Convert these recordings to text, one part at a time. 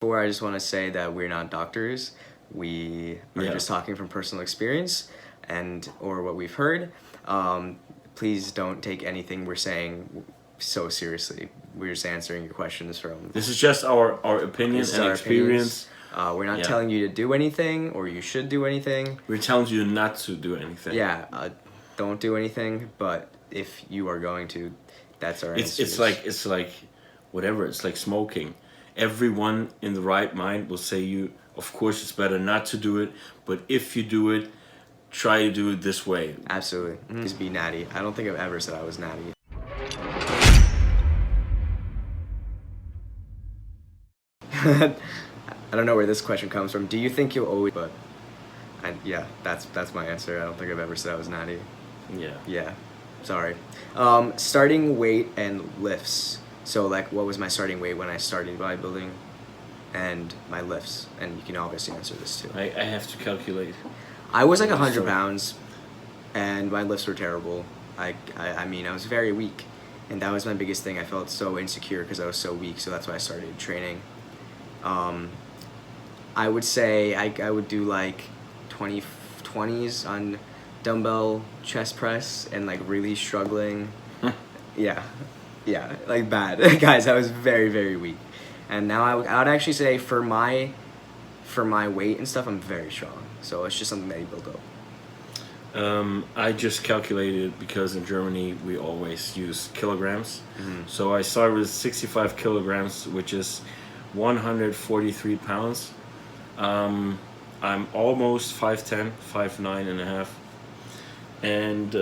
Before, I just want to say that we're not doctors. We are just talking from personal experience or what we've heard. Please don't take anything we're saying so seriously. We're just answering your questions from... This is just our opinion and our experience. We're not telling you to do anything or you should do anything. We're telling you not to do anything. Yeah, don't do anything, but if you are going to, that's our answer. It's like whatever, it's like smoking. Everyone in the right mind will say you, of course it's better not to do it, but if you do it, try to do it this way. Absolutely. Just be natty. I don't think I've ever said I was natty. I don't know where this question comes from. Do you think you'll always... But yeah, that's my answer. I don't think I've ever said I was natty. Yeah. Sorry. Starting weight and lifts. So, like, what was my starting weight when I started bodybuilding, and my lifts? And you can obviously answer this too. I have to calculate. I was like 100 pounds, and my lifts were terrible. I mean, I was very weak, and that was my biggest thing. I felt so insecure because I was so weak, so that's why I started training. I would say I would do like 20s on dumbbell chest press and like really struggling. Yeah, like bad. Guys, I was very, very weak. And now I would actually say for my weight and stuff, I'm very strong. So it's just something that you build up. I just calculated because in Germany we always use kilograms. So I started with 65 kilograms, which is 143 pounds. I'm almost 5'10", 5'9 and a half. And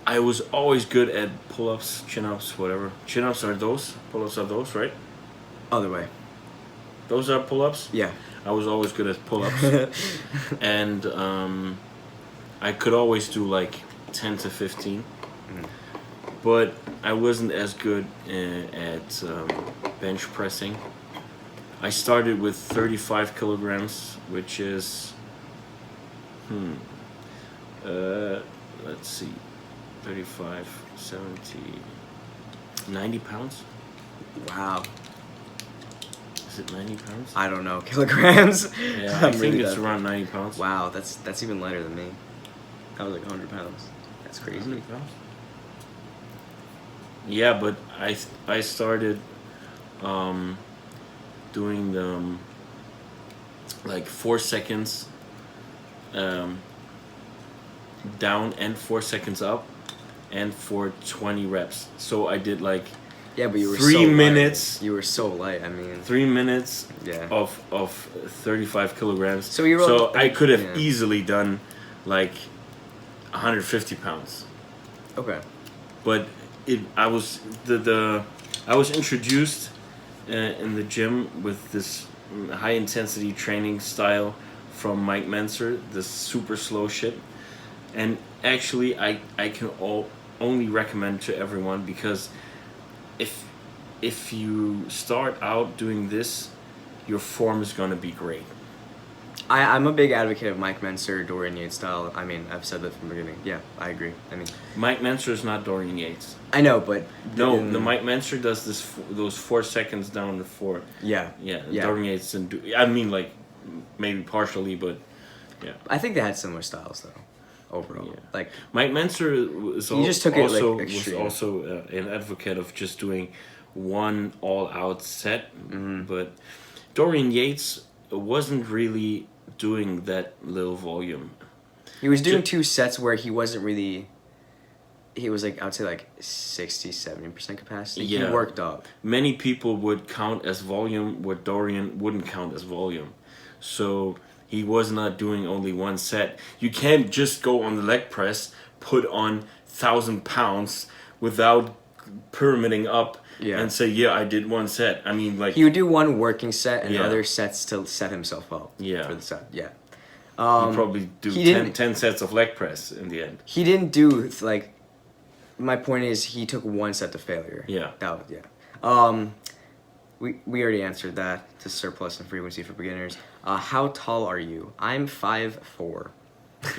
I was always good at pull-ups, chin-ups, whatever. Chin-ups are those, pull-ups are those, right? Other way. Those are pull-ups? Yeah. I was always good at pull-ups. And I could always do like 10 to 15. But I wasn't as good at bench pressing. I started with 35 kilograms, which is... let's see. 35, 70, 90 pounds? Wow. Is it 90 pounds? I don't know. Kilograms? Yeah, I think it's around 90 pounds. Wow, that's even lighter than me. I was like 100 pounds. That's crazy. 100 pounds? Yeah, but I started doing the like 4 seconds down and 4 seconds up, and for 20 reps. So I did like but you were 3 minutes. You were so light. I mean, 3 minutes of 35 kilograms. So I could have easily done like 150 pounds. Okay. But I was introduced in the gym with this high intensity training style from Mike Menser, this super slow shit. And actually, I can only recommend to everyone, because if you start out doing this, your form is gonna be great. I'm a big advocate of Mike Menser, Dorian Yates style. I mean, I've said that from the beginning. Yeah, I agree. I mean, Mike Menser is not Dorian Yates. I know, but the Mike Menser does those 4 seconds down to 4. Yeah. Dorian Yates didn't do. I mean, like maybe partially, but yeah. I think they had similar styles though. Overall, like Mike Menser was also an advocate of just doing one all-out set, but Dorian Yates wasn't really doing that little volume. He was doing 2 sets where he wasn't really. He was like, I would say like 60-70% capacity. Yeah. He worked up. Many people would count as volume what Dorian wouldn't count as volume, so he was not doing only 1 set. You can't just go on the leg press, put on 1,000 pounds without pyramiding up and say, I did 1 set. I mean, like... He would do 1 working set and other sets to set himself up for the set. Yeah. He'd probably do 10 sets of leg press in the end. He didn't do, like... My point is, he took 1 set to failure. Yeah. That was, We already answered that, to surplus and frequency for beginners. How tall are you? I'm 5'4".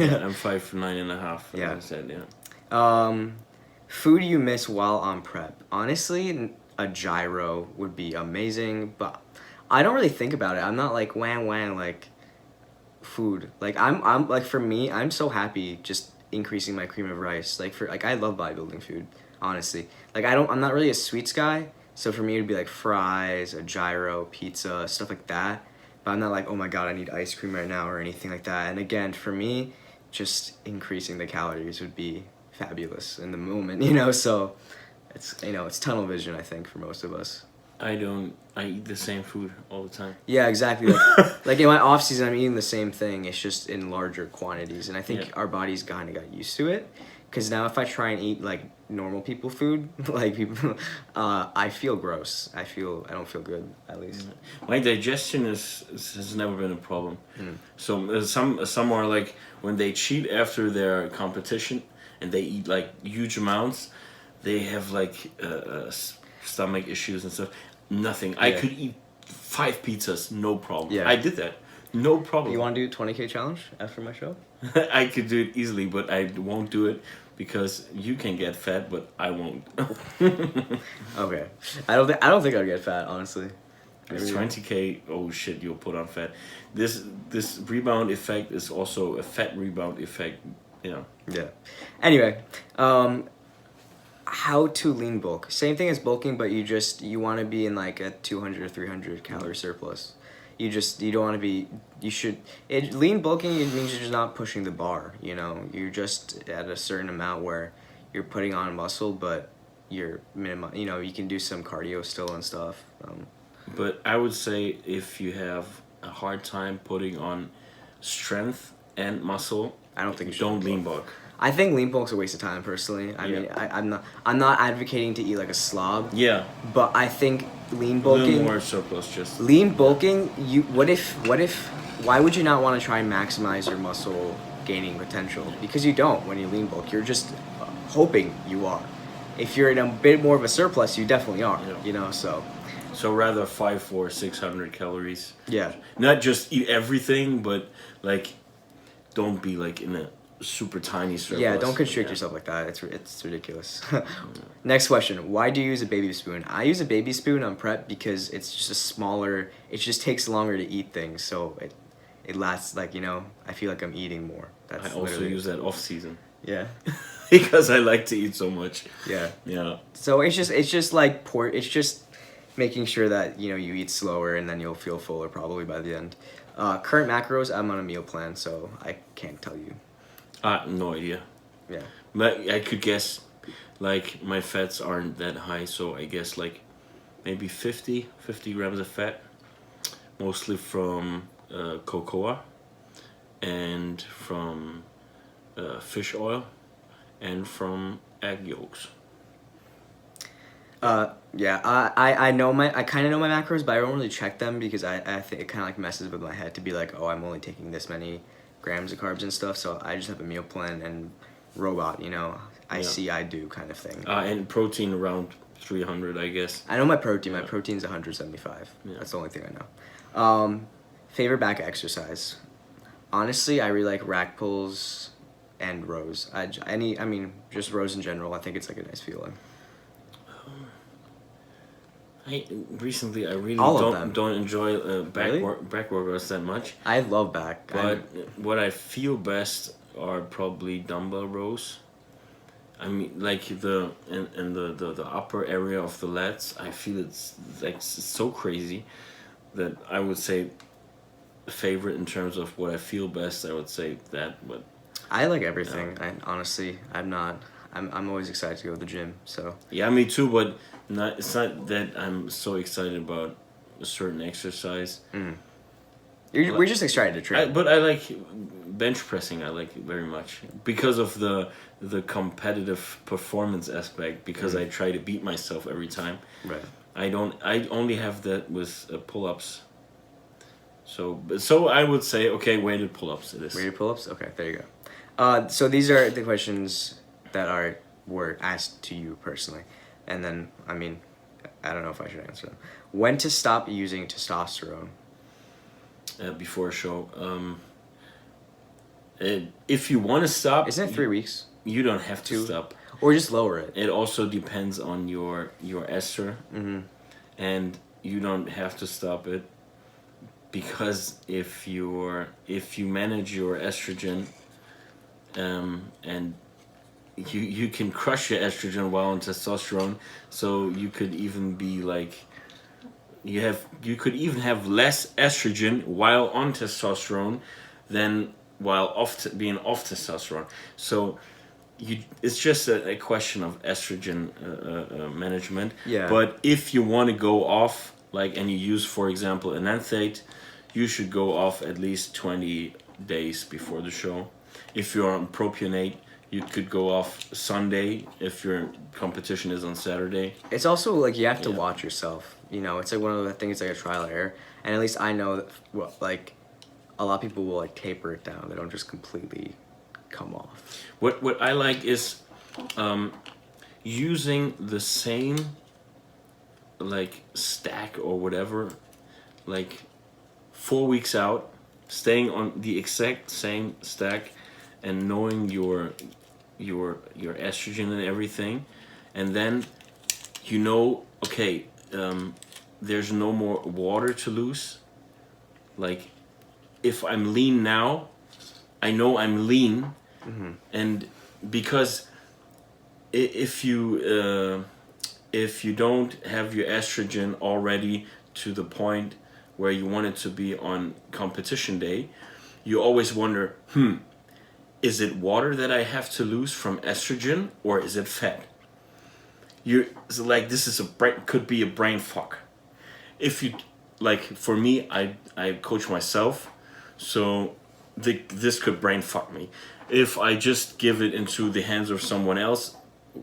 Yeah, I'm 5'9 and a half. As I said, Food you miss while on prep. Honestly, a gyro would be amazing, but I don't really think about it. I'm not like wham like food. Like I'm like for me, I'm so happy just increasing my cream of rice. Like for like I love bodybuilding food, honestly. Like I'm not really a sweets guy, so for me it'd be like fries, a gyro, pizza, stuff like that. But I'm not like, oh my god, I need ice cream right now or anything like that. And again, for me, just increasing the calories would be fabulous in the moment, you know. So it's it's tunnel vision, I think, for most of us. I eat the same food all the time. Yeah, exactly. Like in my off season, I'm eating the same thing. It's just in larger quantities, and I think our bodies kind of got used to it. Because now, if I try and eat like normal people food, like people, I feel gross. I don't feel good, at least. My digestion has never been a problem. So some are like when they cheat after their competition and they eat like huge amounts, they have like stomach issues and stuff. Nothing. I could eat 5 pizzas, no problem. Yeah. I did that, no problem. You want to do 20K challenge after my show? I could do it easily, but I won't do it because you can get fat, but I won't. Okay, I don't think I'd get fat, honestly. It's 20K. Oh shit, you'll put on fat. This rebound effect is also a fat rebound effect. Yeah. Anyway, how to lean bulk? Same thing as bulking, but you want to be in like a 200 or 300 calorie surplus. You don't want to be. Lean bulking. It means you're just not pushing the bar. You know, you're just at a certain amount where you're putting on muscle, but you're minimum. You know, you can do some cardio still and stuff. But I would say if you have a hard time putting on strength and muscle, I don't think you should don't lean bulk. I think lean bulk's a waste of time personally. I mean, I'm not advocating to eat like a slob. Yeah. But I think lean A bulking. little more surplus, just. Lean bulking. Why would you not want to try and maximize your muscle gaining potential? Because you don't when you lean bulk. You're just hoping you are. If you're in a bit more of a surplus, you definitely are. Yeah. You know, so. So rather 5, 600 calories. Yeah. Not just eat everything, but like, don't be like in a super tiny surplus. Yeah, don't constrict yourself like that. It's ridiculous. Next question. Why do you use a baby spoon? I use a baby spoon on prep because it's just a smaller, it just takes longer to eat things, so it lasts, like, you know, I feel like I'm eating more. I also use that off season. Yeah. Because I like to eat so much. Yeah. Yeah. So it's just like it's just making sure that, you know, you eat slower and then you'll feel fuller probably by the end. Current macros, I'm on a meal plan, so I can't tell you. No idea. Yeah. But I could guess, like, my fats aren't that high, so I guess, like, maybe 50 grams of fat. Mostly from cocoa and from fish oil and from egg yolks. Yeah, I kind of know my macros, but I don't really check them because I think it kind of like messes with my head to be like, oh, I'm only taking this many grams of carbs and stuff, so I just have a meal plan and robot, you know, I see, I do kind of thing. And protein around 300, I guess. I know my protein. My protein's 175. Yeah. That's the only thing I know. Favorite back exercise? Honestly, I really like rack pulls and rows. Just rows in general. I think it's like a nice feeling. I really don't enjoy back workouts that much. I love back. But what I feel best are probably dumbbell rows. I mean, like in the upper area of the lats, I feel it's like so crazy that I would say favorite in terms of what I feel best. I would say that, but I like everything. I'm always excited to go to the gym. So yeah, me too. But it's not that I'm so excited about a certain exercise. We're just excited to train. But I like bench pressing. I like it very much because of the competitive performance aspect. Because I try to beat myself every time. Right. I only have that with pull-ups. So I would say, okay, weighted pull-ups it is. Weighted pull-ups? Okay, there you go. So these are the questions that were asked to you personally. And then, I mean, I don't know if I should answer them. When to stop using testosterone? Before a show. If you want to stop... Isn't it 3 weeks? You don't have to stop. Or just lower it. It also depends on your ester. Mm-hmm. And you don't have to stop it, because if you manage your estrogen, and you can crush your estrogen while on testosterone, so you could even be like, you could even have less estrogen while on testosterone than while being off testosterone. So it's just a question of estrogen management. Yeah. But if you want to go off, like, and you use, for example, enanthate, you should go off at least 20 days before the show. If you're on propionate, you could go off Sunday if your competition is on Saturday. It's also like you have to watch yourself. You know, it's like one of the things, like a trial and error. And at least I know that, well, like, a lot of people will like taper it down. They don't just completely come off. What I like is using the same like stack or whatever, like 4 weeks out, staying on the exact same stack, and knowing your estrogen and everything, and then you know, okay, there's no more water to lose. Like, if I'm lean now, I know I'm lean. And because if you don't have your estrogen already to the point where you want it to be on competition day, you always wonder, is it water that I have to lose from estrogen, or is it fat? So like, this is could be a brain fuck. If you, like, for me, I coach myself, so this could brain fuck me. If I just give it into the hands of someone else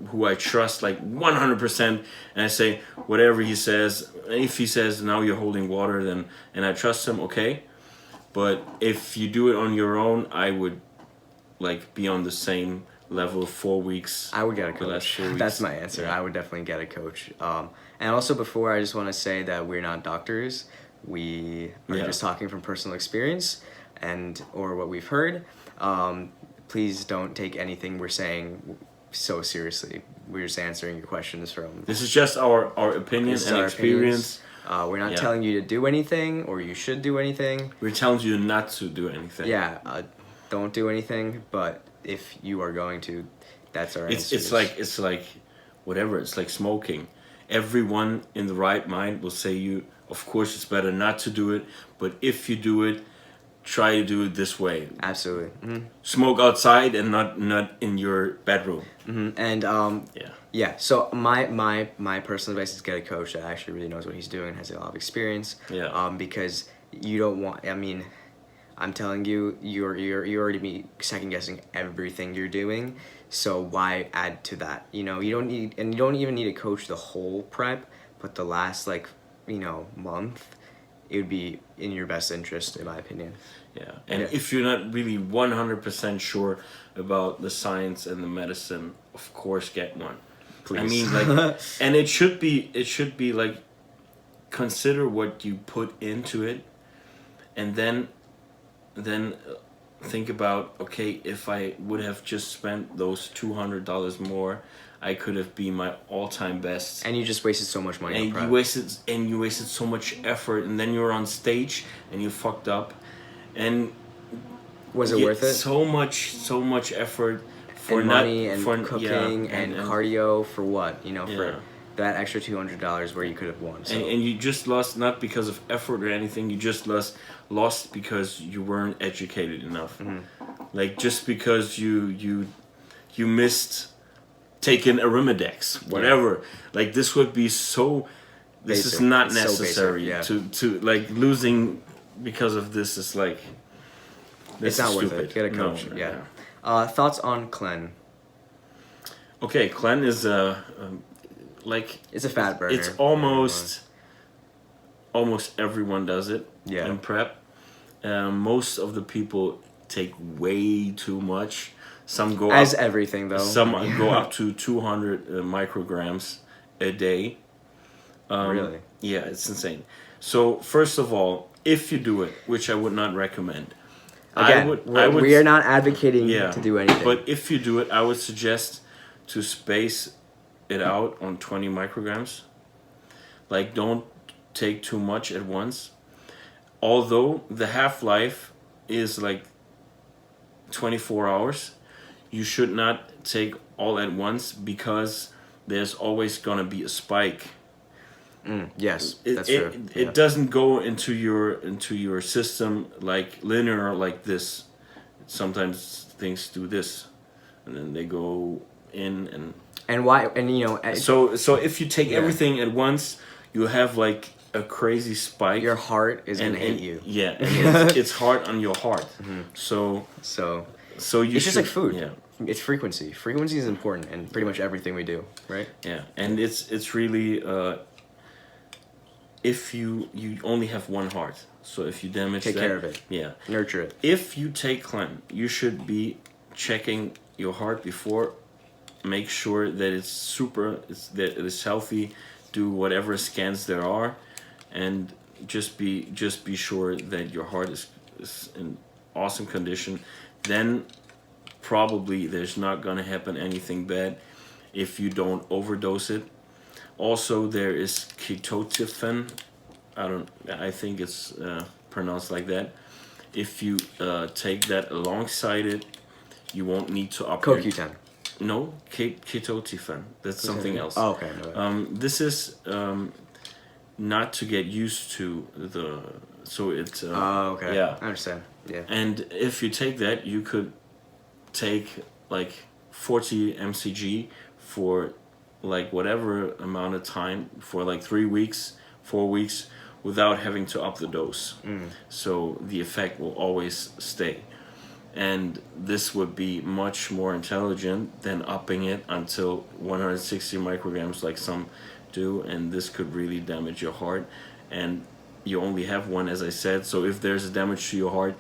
who I trust like 100%, and I say whatever he says, if he says now you're holding water, then, and I trust him, okay. But if you do it on your own, I would like be on the same level 4 weeks. I would get a coach. That's my answer. I would definitely get a coach. And also, before, I just want to say that we're not doctors. We are just talking from personal experience or what we've heard. Please don't take anything we're saying so seriously. We're just answering your questions from... This is just our opinion and experience. We're not telling you to do anything or you should do anything. We're telling you not to do anything. Yeah, don't do anything, but if you are going to, that's our answer. It's like whatever, it's like smoking. Everyone in the right mind will say of course it's better not to do it, but if you do it, try to do it this way. Absolutely. Mm-hmm. Smoke outside and not in your bedroom. Mm-hmm. And yeah. So my personal advice is get a coach that actually really knows what he's doing and has a lot of experience. Yeah. Because you don't want. I mean, I'm telling you, you're already be second guessing everything you're doing. So why add to that? You know, you don't even need to coach the whole prep, but the last month. It would be in your best interest, in my opinion. Yeah, and if you're not really 100% sure about the science and the medicine, of course, get one. Please. I mean, like, and it should be like, consider what you put into it, and then think about, okay, if I would have just spent those $200 more, I could have been my all-time best. And you just wasted so much money. And you wasted so much effort, and then you were on stage and you fucked up. And was it worth it? So much effort for and money and for cooking and cardio for what? For that extra $200 where you could have won. So. And you just lost not because of effort or anything. You just lost because you weren't educated enough. Mm-hmm. Like, just because you missed taking Arimidex, whatever. Yeah. Like, this would be so... This basic. Is not it's necessary. So basic, to like, losing because of this is like... It's not worth it. Get a coach. No, yeah. Thoughts on Clen? Okay, Clen is like... It's a fat burner. It's almost everyone does it in prep. Most of the people take way too much. Some go as everything though. Some go up to 200 micrograms a day. Really? Yeah, it's insane. So first of all, if you do it, which I would not recommend, again, we are not advocating to do anything. But if you do it, I would suggest to space it out on 20 micrograms. Like, don't take too much at once. Although the half-life is like 24 hours, you should not take all at once because there's always gonna be a spike. Yes, that's true. It doesn't go into your system like linear like this. Sometimes things do this, and then they go in And why? And you know, so if you take everything at once, you have like a crazy spike. your heart is gonna hate you. Yeah, and it's hard on your heart. So you it's just like food. Yeah. It's frequency. Frequency is important in pretty much everything we do, right? Yeah, and it's really if you only have one heart, so if you damage Take that, care of it. Yeah, Nurture it. if you take Clem, you should be checking your heart before. Make sure that that it is healthy. Do whatever scans there are, and just be sure that your heart is in awesome condition. Then probably there's not gonna happen anything bad if you don't overdose it. Also, there is ketotifen. I think it's pronounced like that. If you take that alongside it, you won't need to up your... CoQ10. No, ketotifen. That's something else. Oh, okay. This is not to get used to the... So it's... Oh, okay. Yeah. I understand. Yeah. And if you take that, you could take like 40 mcg for like whatever amount of time, for like 3 weeks, 4 weeks, without having to up the dose. So the effect will always stay. And this would be much more intelligent than upping it until 160 micrograms like some do, and this could really damage your heart. And you only have one, as I said, so if there's a damage to your heart,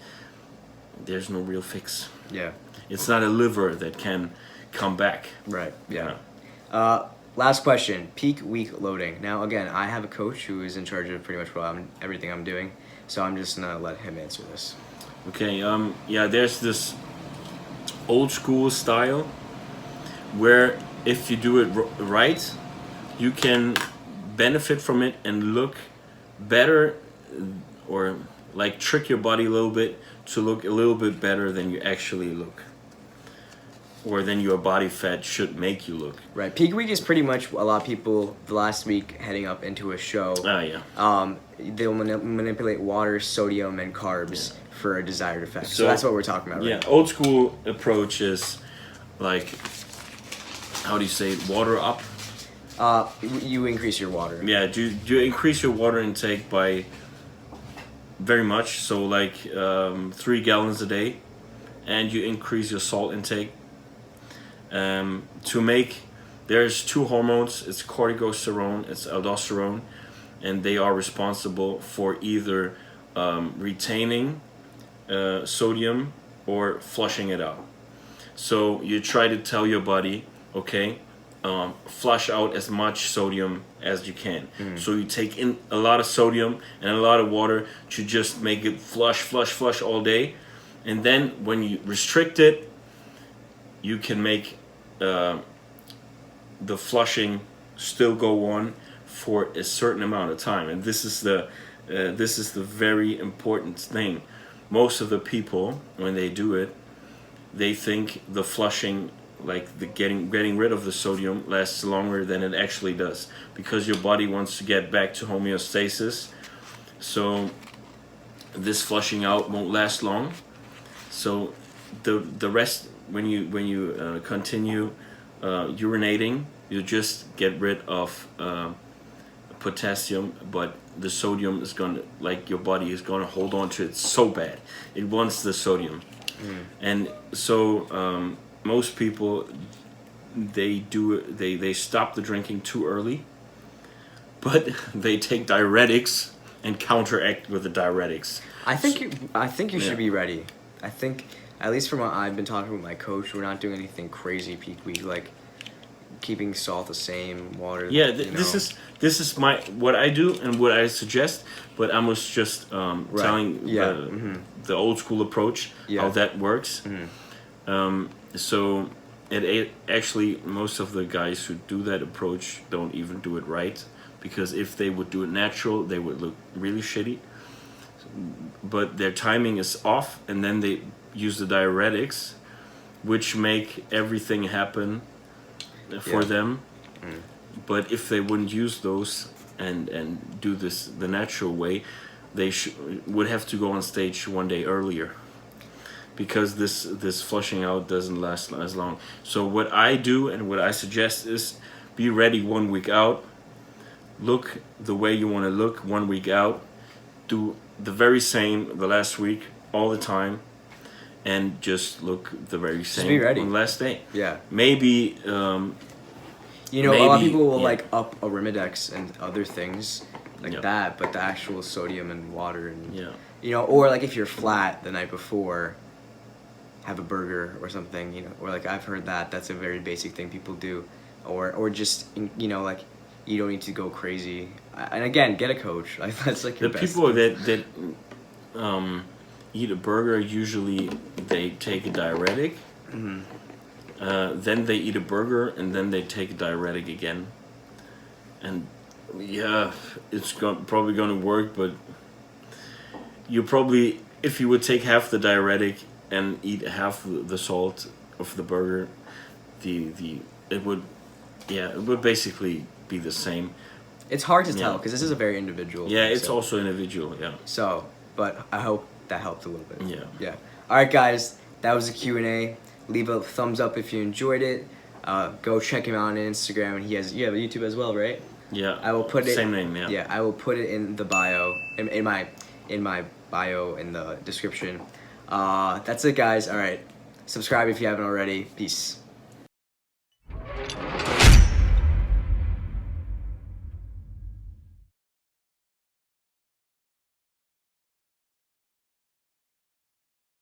there's no real fix. Yeah. It's not a liver that can come back. Right. Yeah. Last question. Peak week loading. Now, again, I have a coach who is in charge of pretty much everything I'm doing, so I'm just gonna let him answer this. Okay. Yeah. There's this old school style where if you do it right, you can benefit from it and look better, or like trick your body a little bit to look a little bit better than you actually look, or than your body fat should make you look. Right. Peak week is pretty much a lot of people the last week heading up into a show. Yeah. They'll manipulate water, sodium, and carbs for a desired effect. So that's what we're talking about. Yeah. Right? Old school approach is like, how do you say it? Water up. You increase your water. Yeah. Do you increase your water intake by very much? So like 3 gallons a day, and you increase your salt intake. There's 2 hormones. It's corticosterone, it's aldosterone, and they are responsible for either retaining sodium or flushing it out. So you try to tell your body, okay, flush out as much sodium as you can. So you take in a lot of sodium and a lot of water to just make it flush all day, and then when you restrict it, you can make the flushing still go on for a certain amount of time. And this is the very important thing. Most of the people, when they do it, they think the flushing, like the getting rid of the sodium, lasts longer than it actually does, because your body wants to get back to homeostasis. So this flushing out won't last long. So the rest, when you continue urinating, you just get rid of potassium, but the sodium is gonna, like, your body is gonna hold on to it so bad. It wants the sodium. And so most people, they stop the drinking too early, but they take diuretics and counteract with the diuretics. I think you should be ready. I think, at least from what I've been talking with my coach, we're not doing anything crazy peak week, like keeping salt the same, water. Yeah, this is what I do and what I suggest. But I was just telling the old school approach, how that works. So it actually, most of the guys who do that approach don't even do it right, because if they would do it natural, they would look really shitty. But their timing is off, and then they use the diuretics, which make everything happen for them. But if they wouldn't use those and do this the natural way, they would have to go on stage one day earlier, because this flushing out doesn't last as long. So what I do and what I suggest is be ready 1 week out, look the way you want to look 1 week out, do the very same the last week all the time, and just look the very same be ready on the last day. Yeah. Maybe you know, a lot of people will like up Arimidex and other things like that, but the actual sodium and water and you know, or like if you're flat the night before, have a burger or something, you know, or like I've heard that's a very basic thing people do, or just, you know, like you don't need to go crazy. And again, get a coach. Like that's like your the best. people that eat a burger, usually they take a diuretic. Then they eat a burger, and then they take a diuretic again. And yeah, it's probably going to work, but you probably, if you would take half the diuretic and eat half the salt of the burger, it would basically be the same. It's hard to tell because this is a very individual. Yeah, thing, it's also individual. Yeah. So, but I hope that helped a little bit. Yeah. Yeah. All right, guys, that was a Q&A. Leave a thumbs up if you enjoyed it. Go check him out on Instagram, and you have a YouTube as well, right? Yeah. I will put it. Same name. Yeah. Yeah, I will put it in the bio, in my bio in the description. That's it, guys. All right, subscribe if you haven't already. Peace.